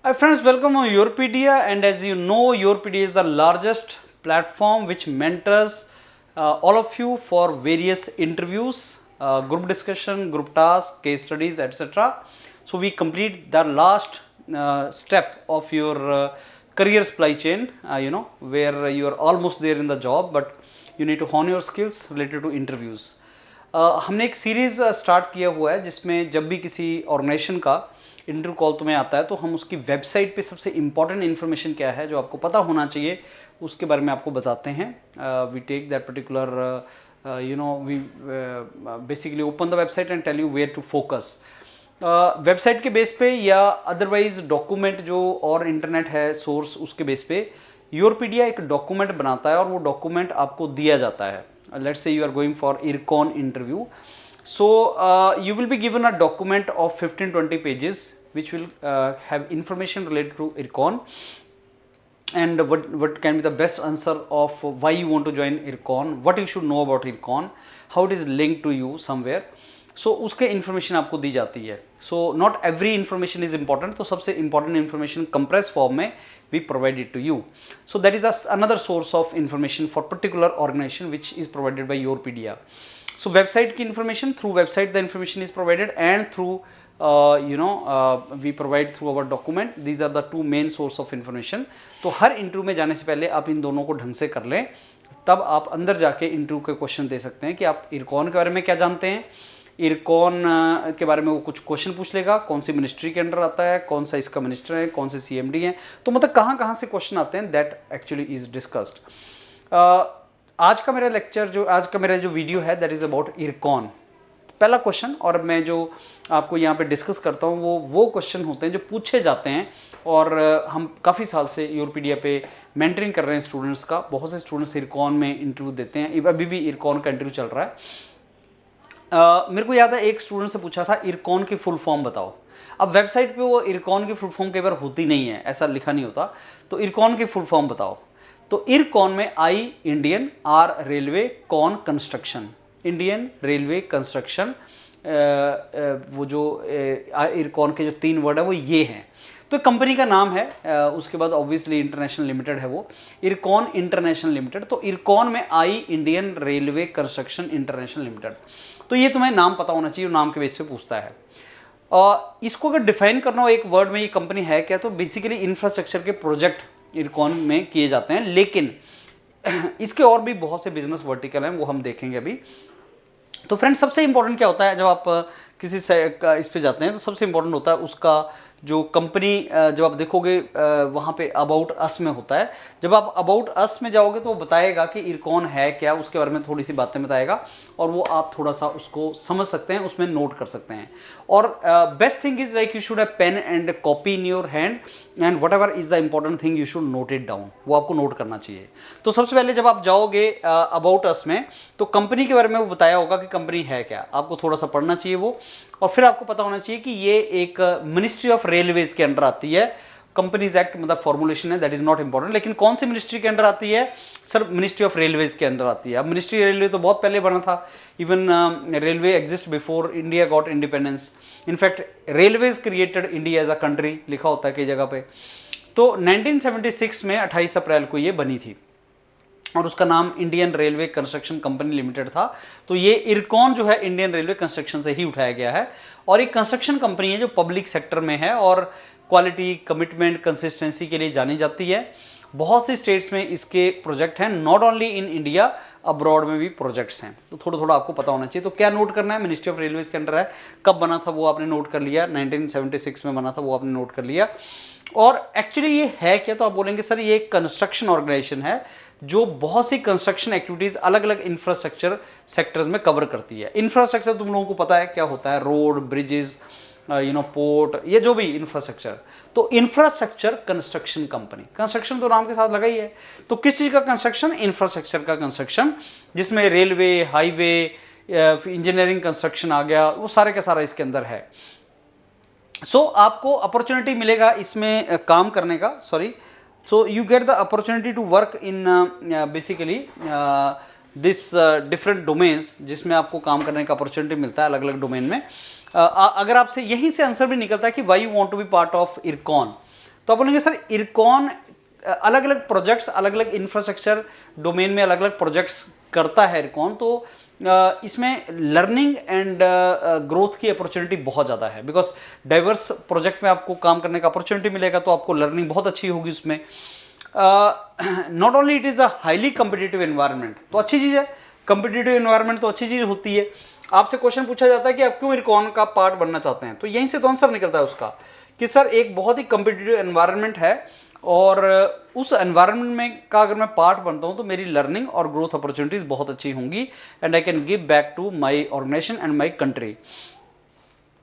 Hi friends, welcome on Yourpedia, and as you know, Yourpedia is the largest platform which mentors all of you for various interviews, group discussion, group tasks, case studies, etc. So we complete the last step of your career supply chain, where you are almost there in the job, but you need to hone your skills related to interviews. हमने एक series start किया हुआ है जिसमें जब भी किसी organisation का इंटरव्यू कॉल तुम्हें आता है तो हम उसकी वेबसाइट पे सबसे इंपॉर्टेंट इन्फॉर्मेशन क्या है जो आपको पता होना चाहिए उसके बारे में आपको बताते हैं. We take that particular we basically open the website and tell you where to focus. Website के बेस पे या अदरवाइज डॉक्यूमेंट जो और इंटरनेट है सोर्स उसके बेस पे योरपीडिया एक डॉक्यूमेंट बनाता है और वो डॉक्यूमेंट आपको दिया जाता है. Let's say you are going for IRCON interview, so you will be given a document of 15-20 pages which will have information related to IRCON and what can be the best answer of why you want to join IRCON, what you should know about IRCON, how it is linked to you somewhere. सो उसके information आपको दी जाती है. So not every information is important, तो सबसे important information compress form में we provided to you. So that is another source of information for particular organisation which is provided by योरपीडिया. So website की इन्फॉर्मेशन through website the information is provided and through we provide through our document. These are the two main source of information. तो हर interview में जाने से पहले आप इन दोनों को ढंग से कर लें, तब आप अंदर जाके इंटरव्यू के क्वेश्चन दे सकते हैं कि आप IRCON के बारे में क्या जानते हैं. IRCON के बारे में वो कुछ क्वेश्चन पूछ लेगा, कौन सी मिनिस्ट्री के अंडर आता है, कौन सा इसका मिनिस्टर है, कौन से CMD हैं, तो मतलब कहाँ कहाँ से क्वेश्चन आते हैं, दैट एक्चुअली इज डिस्कस्ड. आज का मेरा जो वीडियो है दैट इज़ अबाउट IRCON. पहला क्वेश्चन, और मैं जो आपको यहाँ पे डिस्कस करता हूँ वो क्वेश्चन होते हैं जो पूछे जाते हैं, और हम काफ़ी साल से योरपीडिया पे मेंटरिंग कर रहे हैं स्टूडेंट्स का. बहुत से स्टूडेंट्स IRCON में इंटरव्यू देते हैं, अभी भी IRCON का इंटरव्यू चल रहा है. मेरे को याद है एक स्टूडेंट से पूछा था IRCON की फुल फॉर्म बताओ. अब वेबसाइट पे वो IRCON की फुल फॉर्म कई बार होती नहीं है, ऐसा लिखा नहीं होता, तो IRCON की फुल फॉर्म बताओ. तो IRCON में I Indian, R railway, con construction, Indian railway construction, वो जो IRCON के जो 3 वर्ड है वो ये हैं. तो कंपनी का नाम है, उसके बाद ऑब्वियसली इंटरनेशनल लिमिटेड है वो, IRCON इंटरनेशनल लिमिटेड. तो IRCON में I Indian railway construction international limited. तो ये तुम्हें नाम पता होना चाहिए, नाम के बेस पे पूछता है. इसको अगर डिफाइन करना हो एक वर्ड में ये कंपनी है क्या, तो बेसिकली इंफ्रास्ट्रक्चर के प्रोजेक्ट IRCON में किए जाते हैं, लेकिन इसके और भी बहुत से बिजनेस वर्टिकल हैं, वो हम देखेंगे अभी. तो फ्रेंड्स, सबसे इंपॉर्टेंट क्या होता है जब आप किसी इस पे जाते हैं, तो सबसे इंपॉर्टेंट होता है उसका जो कंपनी, जब आप देखोगे वहाँ पे अबाउट अस में होता है. जब आप अबाउट अस में जाओगे तो वो बताएगा कि IRCON है क्या, उसके बारे में थोड़ी सी बातें बताएगा, और वो आप थोड़ा सा उसको समझ सकते हैं, उसमें नोट कर सकते हैं. और best thing is like you should have pen and copy in your hand, and whatever is the important thing you should note it down, वो आपको नोट करना चाहिए. तो सबसे पहले जब आप जाओगे अबाउट अस में, तो कंपनी के बारे में वो बताया होगा कि कंपनी है क्या, आपको थोड़ा सा पढ़ना चाहिए वो, और फिर आपको पता होना चाहिए कि ये एक मिनिस्ट्री ऑफ रेलवेज के अंडर आती है. कंपनीज एक्ट मतलब फॉर्मुलेशन है, दैट इज नॉट इंपॉर्टेंट, लेकिन कौन सी मिनिस्ट्री के अंडर आती है, सर मिनिस्ट्री ऑफ रेलवेज के अंदर आती है. अब मिनिस्ट्री रेलवे तो बहुत पहले बना था, even railway exist before India got independence. In fact railways created India as a country लिखा होता है कई जगह पे. तो 1976 में 28 अप्रैल को ये बनी थी, और उसका नाम Indian railway construction company limited था. तो ये IRCON जो है इंडियन रेलवे कंस्ट्रक्शन से ही उठाया गया है, और एक कंस्ट्रक्शन कंपनी है जो पब्लिक सेक्टर में है और क्वालिटी, कमिटमेंट, कंसिस्टेंसी के लिए जानी जाती है. बहुत सी स्टेट्स में इसके प्रोजेक्ट हैं, not only in India, abroad में भी प्रोजेक्ट्स हैं. तो थोड़ा थोड़ा आपको पता होना चाहिए. तो क्या नोट करना है, मिनिस्ट्री ऑफ रेलवेज के अंडर है, कब बना था वो आपने नोट कर लिया, 1976 में बना था वो आपने नोट कर लिया. और एक्चुअली ये है क्या, तो आप बोलेंगे सर ये एक कंस्ट्रक्शन ऑर्गेनाइजेशन है जो बहुत सी कंस्ट्रक्शन एक्टिविटीज अलग अलग इंफ्रास्ट्रक्चर सेक्टर्स में कवर करती है. इंफ्रास्ट्रक्चर तुम लोगों को पता है क्या होता है, रोड, ब्रिजेस, पोर्ट, ये जो भी इंफ्रास्ट्रक्चर. तो इंफ्रास्ट्रक्चर कंस्ट्रक्शन कंपनी, कंस्ट्रक्शन तो नाम के साथ लगा ही है. तो किस चीज़ का कंस्ट्रक्शन, इंफ्रास्ट्रक्चर का कंस्ट्रक्शन, जिसमें रेलवे, हाईवे, इंजीनियरिंग कंस्ट्रक्शन आ गया, वो सारे का सारा इसके अंदर है. सो आपको अपॉर्चुनिटी मिलेगा इसमें काम करने का, sorry, so you get the opportunity to work in basically this different domains, जिसमें आपको काम करने का अपॉर्चुनिटी मिलता है अलग अलग डोमेन में. अगर आपसे यहीं से आंसर भी निकलता है कि why you want to be part of IRCON, तो आप बोलेंगे सर इरकॉन अलग अलग प्रोजेक्ट्स, अलग अलग इंफ्रास्ट्रक्चर डोमेन में अलग अलग प्रोजेक्ट्स करता है इरकॉन, तो इसमें लर्निंग एंड ग्रोथ की अपॉर्चुनिटी बहुत ज़्यादा है, बिकॉज डाइवर्स प्रोजेक्ट में आपको काम करने का अपॉर्चुनिटी मिलेगा, तो आपको लर्निंग बहुत अच्छी होगी उसमें। Not only it is a highly competitive environment, तो अच्छी चीज़ है, कम्पिटिटिव एनवायरनमेंट तो अच्छी चीज़ होती है। आपसे क्वेश्चन पूछा जाता है कि आप क्यों इरकॉन का पार्ट बनना चाहते हैं, तो यहीं से तो आंसर निकलता है उसका कि सर एक बहुत ही कम्पिटिटिव एनवायरनमेंट है और उस एनवायरनमेंट में का अगर मैं पार्ट बनता हूं तो मेरी लर्निंग और ग्रोथ अपॉर्चुनिटीज बहुत अच्छी होंगी and I can give back to my organisation and my country.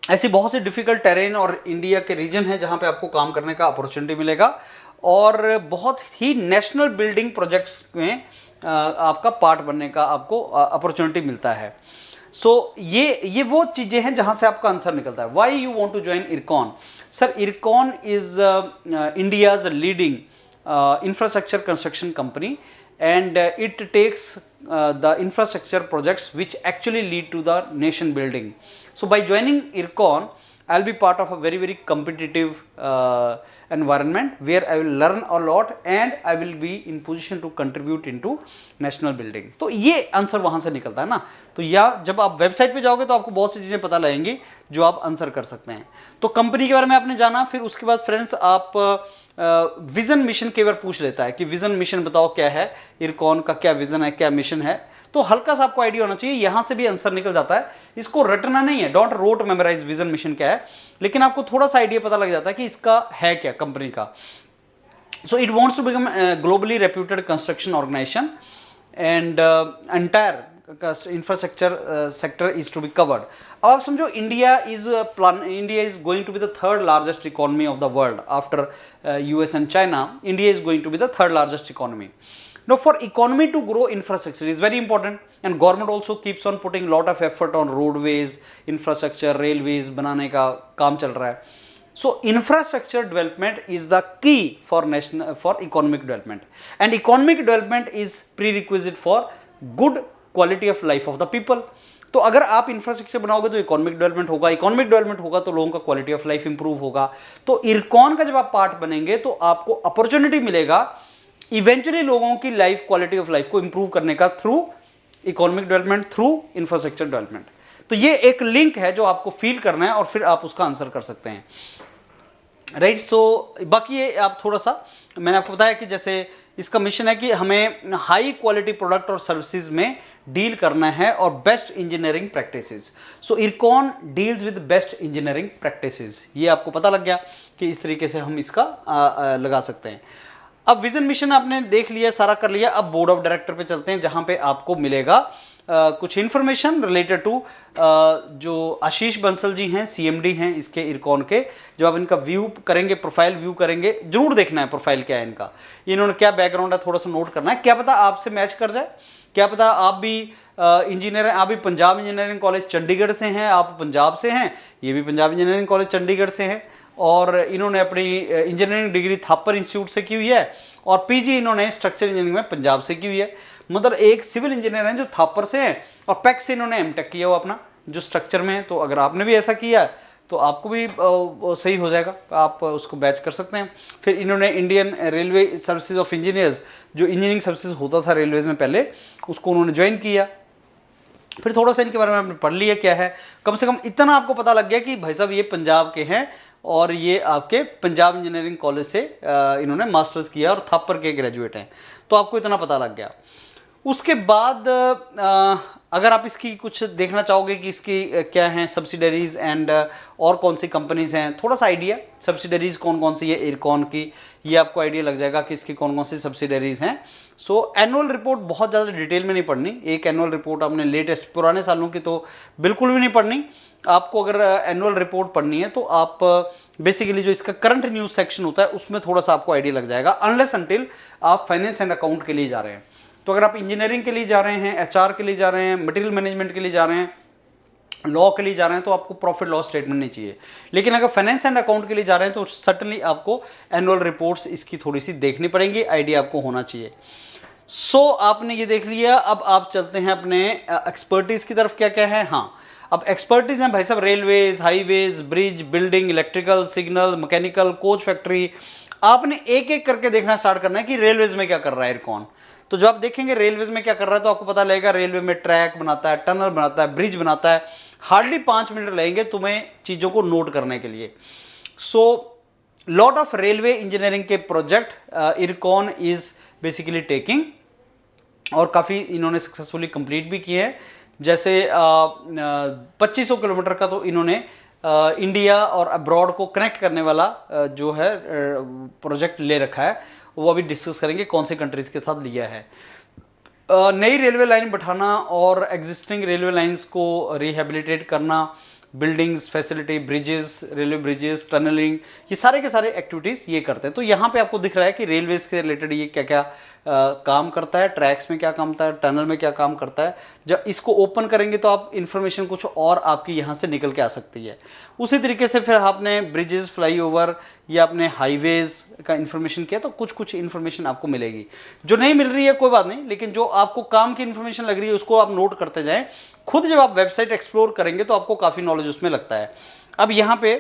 ऐसी बहुत सी डिफिकल्ट टेरेन और इंडिया के रीजन है जहां पे आपको काम करने का अपॉर्चुनिटी मिलेगा और बहुत ही नेशनल बिल्डिंग प्रोजेक्ट्स में आपका पार्ट बनने का आपको अपॉर्चुनिटी मिलता है। सो ये वो चीज़ें हैं जहां से आपका आंसर निकलता है। Why you want to join IRCON? Sir IRCON is India's leading infrastructure construction company and it takes the infrastructure projects which actually lead to the nation building. So by joining IRCON, I'll be part of a very competitive environment where I will learn a lot and I will be in position to contribute into national building. तो ये answer वहाँ से निकलता है ना। तो या जब आप वेबसाइट पे जाओगे तो आपको बहुत सी चीज़ें पता लगेंगी जो आप आंसर कर सकते हैं। तो कंपनी के बारे में आपने जाना, फिर उसके बाद फ्रेंड्स आप विजन मिशन के बार पूछ लेता है कि विजन मिशन बताओ क्या है, इरकॉन का क्या विजन है, क्या मिशन है, तो हल्का सा आपको आइडिया होना चाहिए, यहां से भी आंसर निकल जाता है। इसको रटना नहीं है, don't rote memorise vision mission क्या है, लेकिन आपको थोड़ा सा आइडिया पता लग जाता है कि इसका है क्या कंपनी का। So it wants to become globally reputed construction organisation and entire infrastructure sector is to be covered. अब आप समझो India is going to be the third largest economy of the world after US and China. India is going to be the third largest economy. Now for economy to grow, infrastructure is very important and government also keeps on putting lot of effort on roadways, infrastructure, railways बनाने का काम चल रहा है. So infrastructure development is the key for economic development and economic development is prerequisite for good quality of life of the people. तो अगर आप infrastructure बनाओगे तो इकोनॉमिक डेवलपमेंट होगा, इकोनॉमिक डेवलपमेंट होगा तो लोगों का क्वालिटी ऑफ लाइफ इंप्रूव होगा. तो इरकॉन का जब आप पार्ट बनेंगे तो आपको अपॉर्चुनिटी मिलेगा इवेंचुअली लोगों की लाइफ, क्वालिटी ऑफ लाइफ को इंप्रूव करने का through economic development, through infrastructure development. तो ये एक लिंक है जो आपको फील करना है और फिर आप उसका आंसर कर सकते हैं. राइट. सो बाकी ये आप थोड़ा सा मैंने आपको बताया कि जैसे इसका मिशन है कि हमें हाई क्वालिटी प्रोडक्ट और सर्विसेज में डील करना है और best engineering practices. So IRCON deals with best engineering practices. ये आपको पता लग गया कि इस तरीके से हम इसका लगा सकते हैं. अब विजन मिशन आपने देख लिया, सारा कर लिया. अब बोर्ड ऑफ डायरेक्टर पे चलते हैं जहां पे आपको मिलेगा कुछ इन्फॉर्मेशन रिलेटेड टू जो आशीष बंसल जी हैं, सीएमडी हैं इसके इरकॉन के. जब आप इनका व्यू करेंगे, प्रोफाइल व्यू करेंगे, जरूर देखना है प्रोफाइल क्या है इनका, इन्होंने क्या बैकग्राउंड है थोड़ा सा नोट करना है. क्या पता आपसे मैच कर जाए, क्या पता आप भी इंजीनियर हैं, आप भी पंजाब इंजीनियरिंग कॉलेज चंडीगढ़ से हैं, आप पंजाब से हैं, ये भी पंजाब इंजीनियरिंग कॉलेज चंडीगढ़ से हैं और इन्होंने अपनी इंजीनियरिंग डिग्री थापर इंस्टीट्यूट से की हुई है और पीजी इन्होंने स्ट्रक्चर इंजीनियरिंग में पंजाब से की हुई है. मतलब एक सिविल इंजीनियर हैं जो थापर से हैं और पैक से इन्होंने एमटेक किया हुआ अपना जो स्ट्रक्चर में है. तो अगर आपने भी ऐसा किया तो आपको भी सही हो जाएगा, आप उसको बैच कर सकते हैं. फिर इन्होंने Indian railway services of engineers, जो इंजीनियरिंग सर्विसेज होता था रेलवेज में पहले, उसको उन्होंने ज्वाइन किया. फिर थोड़ा सा इनके बारे में आपने पढ़ लिया क्या है, कम से कम इतना आपको पता लग गया कि भाई साहब ये पंजाब के हैं और ये आपके पंजाब इंजीनियरिंग कॉलेज से इन्होंने मास्टर्स किया और थापर के ग्रेजुएट हैं. तो आपको इतना पता लग गया. उसके बाद अगर आप इसकी कुछ देखना चाहोगे कि इसकी क्या हैं सब्सिडरीज एंड और कौन सी कंपनीज हैं, थोड़ा सा आइडिया सब्सिडरीज कौन कौन सी है इरकॉन की, ये आपको आइडिया लग जाएगा कि इसकी कौन कौन सी सब्सिडरीज हैं. सो एनुअल रिपोर्ट बहुत ज़्यादा डिटेल में नहीं पढ़नी. एक एनुअल रिपोर्ट आपने लेटेस्ट पुराने सालों की तो बिल्कुल भी नहीं पढ़नी. आपको अगर एनुअल रिपोर्ट पढ़नी है तो आप बेसिकली जो इसका करंट न्यूज़ सेक्शन होता है उसमें थोड़ा सा आपको आइडिया लग जाएगा, अनलेस अनटिल आप फाइनेंस एंड अकाउंट के लिए जा रहे हैं. तो अगर आप इंजीनियरिंग के लिए जा रहे हैं, एचआर के लिए जा रहे हैं, मटेरियल मैनेजमेंट के लिए जा रहे हैं, लॉ के लिए जा रहे हैं, तो आपको प्रॉफिट लॉस स्टेटमेंट नहीं चाहिए. लेकिन अगर फाइनेंस एंड अकाउंट के लिए जा रहे हैं तो सर्टनली आपको एनुअल रिपोर्ट्स इसकी थोड़ी सी देखनी पड़ेंगी, आइडिया आपको होना चाहिए. सो आपने ये देख लिया. अब आप चलते हैं अपने एक्सपर्टीज की तरफ. क्या क्या है? हाँ, अब एक्सपर्टीज हैं भाई साहब railways, highways, bridge, building, electrical, signal, mechanical, coach factory, आपने एक एक करके देखना स्टार्ट करना है कि रेलवेज में क्या कर रहा है इरकॉन। तो जब आप देखेंगे रेलवेज में क्या कर रहा है तो आपको पता लगेगा रेलवे में ट्रैक बनाता है, टनल बनाता है, ब्रिज बनाता है। हार्डली 5 मिनट लगेंगे तुम्हें चीज़ों को नोट करने के लिए। So lot of railway engineering के project Ircon is basically taking, और काफ़ी इन्होंने सक्सेसफुली कंप्लीट भी किए हैं। जैसे 2500 किलोमीटर का तो इन्होंने इंडिया और अब्रॉड को कनेक्ट करने वाला जो है प्रोजेक्ट ले रखा है, वो अभी डिस्कस करेंगे कौन से कंट्रीज के साथ लिया है। नई रेलवे लाइन बैठाना और एग्जिस्टिंग रेलवे लाइंस को रिहेबिलिटेट करना, buildings, facility, bridges, railway bridges, tunnelling, ये सारे के सारे एक्टिविटीज़ ये करते हैं। तो यहाँ पे आपको दिख रहा है कि रेलवेज के रिलेटेड ये क्या क्या काम करता है, ट्रैक्स में क्या काम करता है, टनल में क्या काम करता है। जब इसको ओपन करेंगे तो आप इन्फॉर्मेशन कुछ और आपकी यहाँ से निकल के आ सकती है। उसी तरीके से फिर आपने ब्रिजेस, फ्लाईओवर या अपने हाईवेज का इन्फॉर्मेशन किया तो कुछ कुछ इन्फॉर्मेशन आपको मिलेगी। जो नहीं मिल रही है कोई बात नहीं, लेकिन जो आपको काम की इन्फॉर्मेशन लग रही है उसको आप नोट करते जाएं। खुद जब आप वेबसाइट एक्सप्लोर करेंगे तो आपको काफ़ी नॉलेज उसमें लगता है। अब यहाँ पे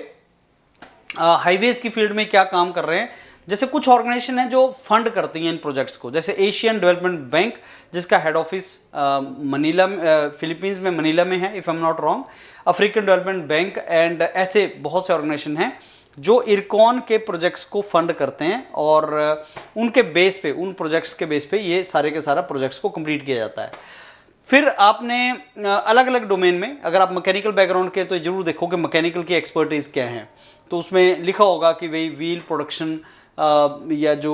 हाईवेज की फील्ड में क्या काम कर रहे हैं, जैसे कुछ ऑर्गेनाइजेशन है जो फंड करती हैं इन प्रोजेक्ट्स को, जैसे एशियन डेवलपमेंट बैंक जिसका हेड ऑफिस मनीला, फिलीपींस में मनीला में है if I am not wrong, African development bank, and ऐसे बहुत से ऑर्गेनाइजेशन हैं जो इरकॉन के प्रोजेक्ट्स को फंड करते हैं, और उनके बेस पे, उन प्रोजेक्ट्स के बेस पे ये सारे के सारा प्रोजेक्ट्स को कंप्लीट किया जाता है। फिर आपने अलग अलग डोमेन में, अगर आप मैकेनिकल बैकग्राउंड के तो जरूर देखो कि मैकेनिकल की एक्सपर्टीज़ क्या है। तो उसमें लिखा होगा कि भाई व्हील प्रोडक्शन या जो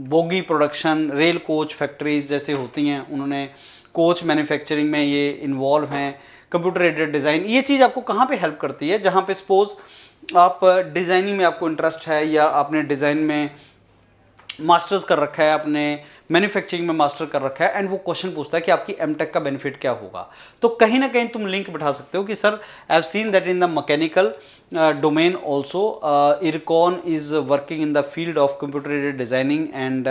bogie production, rail coach factories जैसे होती हैं, उन्होंने कोच मैन्युफैक्चरिंग में ये इन्वॉल्व हैं। कंप्यूटर एडेड डिज़ाइन, ये चीज़ आपको कहाँ पे हेल्प करती है, जहाँ पे सपोज आप डिज़ाइनिंग में आपको इंटरेस्ट है या आपने डिज़ाइन में मास्टर्स कर रखा है, आपने मैन्युफैक्चरिंग में मास्टर कर रखा है, एंड वो क्वेश्चन पूछता है कि आपकी एमटेक का बेनिफिट क्या होगा। तो कहीं ना कहीं तुम लिंक बिठा सकते हो कि sir I have seen that in the mechanical domain also IRCON is working in the field of computer aided designing and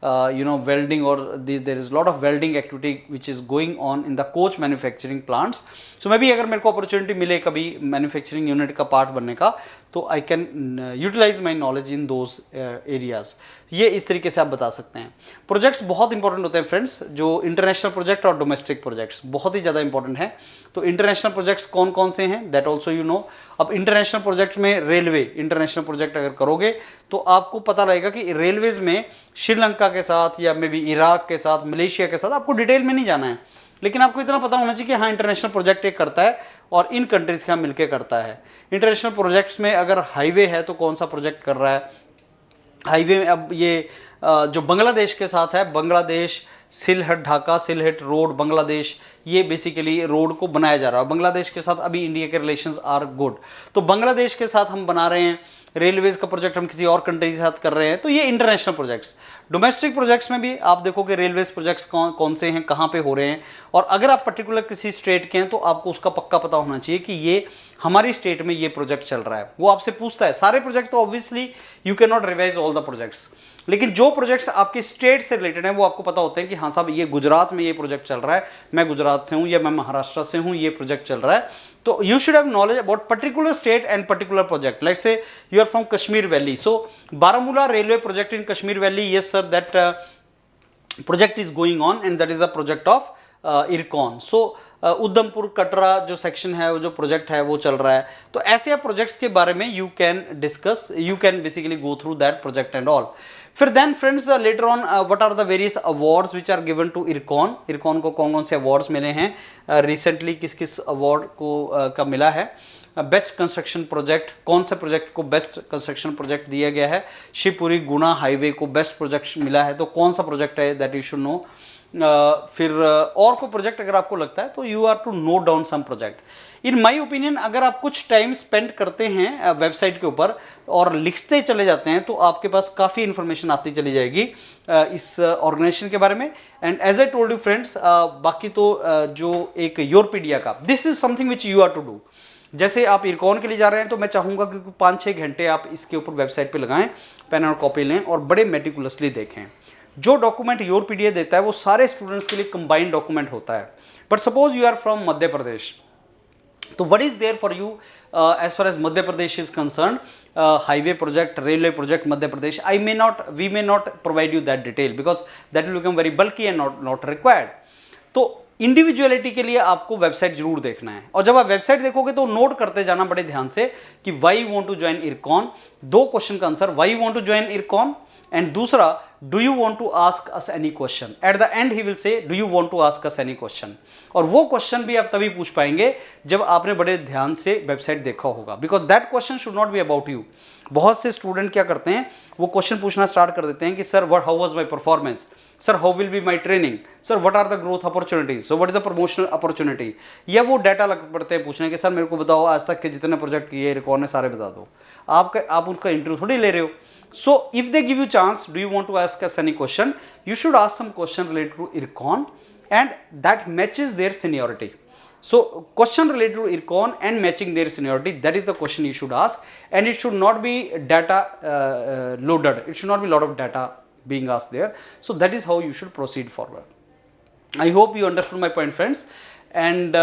welding, or there is a lot of welding activity which is going on in the coach manufacturing plants. So maybe अगर मेरे को opportunity मिले कभी manufacturing unit का part बनने का, तो I can utilise my knowledge in those areas. ये इस तरीके से आप बता सकते हैं। प्रोजेक्ट्स बहुत इंपॉर्टेंट होते हैं फ्रेंड्स, जो इंटरनेशनल प्रोजेक्ट और डोमेस्टिक प्रोजेक्ट्स बहुत ही ज़्यादा इंपॉर्टेंट है। तो इंटरनेशनल प्रोजेक्ट्स कौन कौन से हैं दैट ऑल्सो यू नो। अब इंटरनेशनल प्रोजेक्ट में रेलवे इंटरनेशनल प्रोजेक्ट अगर करोगे तो आपको पता लगेगा कि रेलवेज में श्रीलंका के साथ या मे बी इराक के साथ, मलेशिया के साथ, आपको डिटेल में नहीं जाना है, लेकिन आपको इतना पता होना चाहिए कि हाँ इंटरनेशनल प्रोजेक्ट एक करता है और इन कंट्रीज का मिलकर करता है। इंटरनेशनल प्रोजेक्ट्स में अगर हाईवे है तो कौन सा प्रोजेक्ट कर रहा है हाईवे में। अब ये जो बांग्लादेश के साथ है, बांग्लादेश सिलहट ढाका सिलहट रोड बांग्लादेश, ये बेसिकली रोड को बनाया जा रहा है। बांग्लादेश के साथ अभी इंडिया के रिलेशंस आर गुड, तो बांग्लादेश के साथ हम बना रहे हैं। रेलवेज का प्रोजेक्ट हम किसी और कंट्री के साथ कर रहे हैं, तो ये इंटरनेशनल प्रोजेक्ट्स। डोमेस्टिक प्रोजेक्ट्स में भी आप देखोगे रेलवेज प्रोजेक्ट्स कौन से हैं, कहाँ पे हो रहे हैं, और अगर आप पर्टिकुलर किसी स्टेट के हैं तो आपको उसका पक्का पता होना चाहिए कि ये हमारी स्टेट में ये प्रोजेक्ट चल रहा है। वो आपसे पूछता है सारे प्रोजेक्ट, तो obviously you can not revise all the projects, लेकिन जो प्रोजेक्ट्स आपके स्टेट से रिलेटेड हैं वो आपको पता होते हैं कि हाँ साहब ये गुजरात में ये प्रोजेक्ट चल रहा है, मैं गुजरात से हूँ या मैं महाराष्ट्र से हूँ, ये प्रोजेक्ट चल रहा है। तो you should have knowledge about particular state and particular project. Let's say you are from Kashmir valley, so Baramulla railway project in Kashmir valley, yes sir that project is going on and that is a project of Ircon. So Udhampur Katra जो section है, वो जो project है वो चल रहा है। तो ऐसे आप प्रोजेक्ट्स के बारे में you can discuss, you can basically go through that project and all. फिर then friends later on what are the various awards which are given to Ircon. Ircon को कौन कौन से अवार्ड्स मिले हैं, रिसेंटली किस किस अवार्ड को का मिला है। बेस्ट कंस्ट्रक्शन प्रोजेक्ट, कौन से प्रोजेक्ट को बेस्ट कंस्ट्रक्शन प्रोजेक्ट दिया गया है। शिवपुरी गुना हाईवे को बेस्ट प्रोजेक्ट मिला है, तो कौन सा प्रोजेक्ट है दैट यू शुड नो। फिर और कोई प्रोजेक्ट अगर आपको लगता है तो you are to note down some project. In my opinion अगर आप कुछ टाइम स्पेंड करते हैं वेबसाइट के ऊपर और लिखते चले जाते हैं तो आपके पास काफ़ी इंफॉर्मेशन आती चली जाएगी इस ऑर्गेनाइजेशन के बारे में। And as I told you friends, बाकी तो जो एक योरपीडिया का, this is something which you are to do. जैसे आप इरकॉन के लिए जा रहे हैं तो मैं चाहूँगा कि 5-6 घंटे आप इसके ऊपर वेबसाइट पे लगाएं, पेन और कॉपी लें और बड़े मेटिकुलसली देखें। जो डॉक्यूमेंट योरपीडिया देता है वो सारे स्टूडेंट्स के लिए कंबाइंड डॉक्यूमेंट होता है। But suppose you are from Madhya Pradesh तो what is there for you as far as Madhya Pradesh is concern, highway project, railway project Madhya Pradesh, we may not provide you that detail because that will become very bulky and not required. तो individuality के लिए आपको website जरूर देखना है, और जब आप वेबसाइट देखोगे तो नोट करते जाना बड़े ध्यान से कि why you want to join Ircon, 2 question का answer, why you want to join Ircon, and दूसरा do you want to ask us any question. At the end he will say do you want to ask us any question, और वो question भी आप तभी पूछ पाएंगे जब आपने बड़े ध्यान से वेबसाइट देखा होगा, because that question should not be about you. बहुत से स्टूडेंट क्या करते हैं, वो क्वेश्चन पूछना स्टार्ट कर देते हैं कि sir what, how was my performance, sir how will be my training, sir what are the growth opportunities, so what is the promotional opportunity, या वो डाटा लग पड़ते हैं पूछने कि सर मेरे को बताओ आज तक के जितने प्रोजेक्ट किए रिकॉर्ड ने सारे बता दो। आप उनका इंटरव्यू थोड़ी ले रहे हो। So if they give you chance, do you want to ask us any question, you should ask some question related to IRCON and that matches their seniority. So question related to IRCON and matching their seniority, that is the question you should ask, and it should not be data loaded, it should not be a lot of data being asked there. So that is how you should proceed forward. I hope you understood my point, friends, and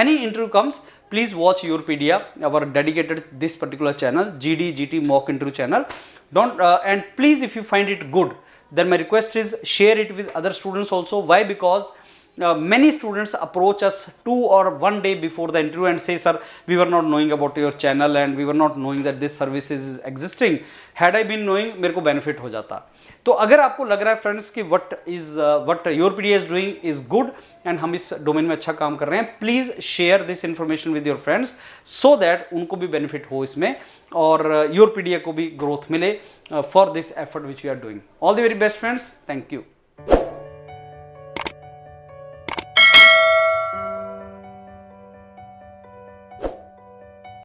any interview comes, please watch Yourpedia, our dedicated this particular channel, GD GT mock interview channel. Don't and please, if you find it good, then my request is share it with other students also. Why? Because many students approach us 2 or 1 day before the interview and say, sir, we were not knowing about your channel and we were not knowing that this service is existing. Had I been knowing, मेरे को benefit हो जाता। तो अगर आपको लग रहा है फ्रेंड्स कि what Yourpedia is doing is good and हम इस डोमेन में अच्छा काम कर रहे हैं, please share this information with your friends so that उनको भी बेनिफिट हो इसमें और Yourpedia को भी ग्रोथ मिले for this effort which we are doing. All the very best friends, thank you.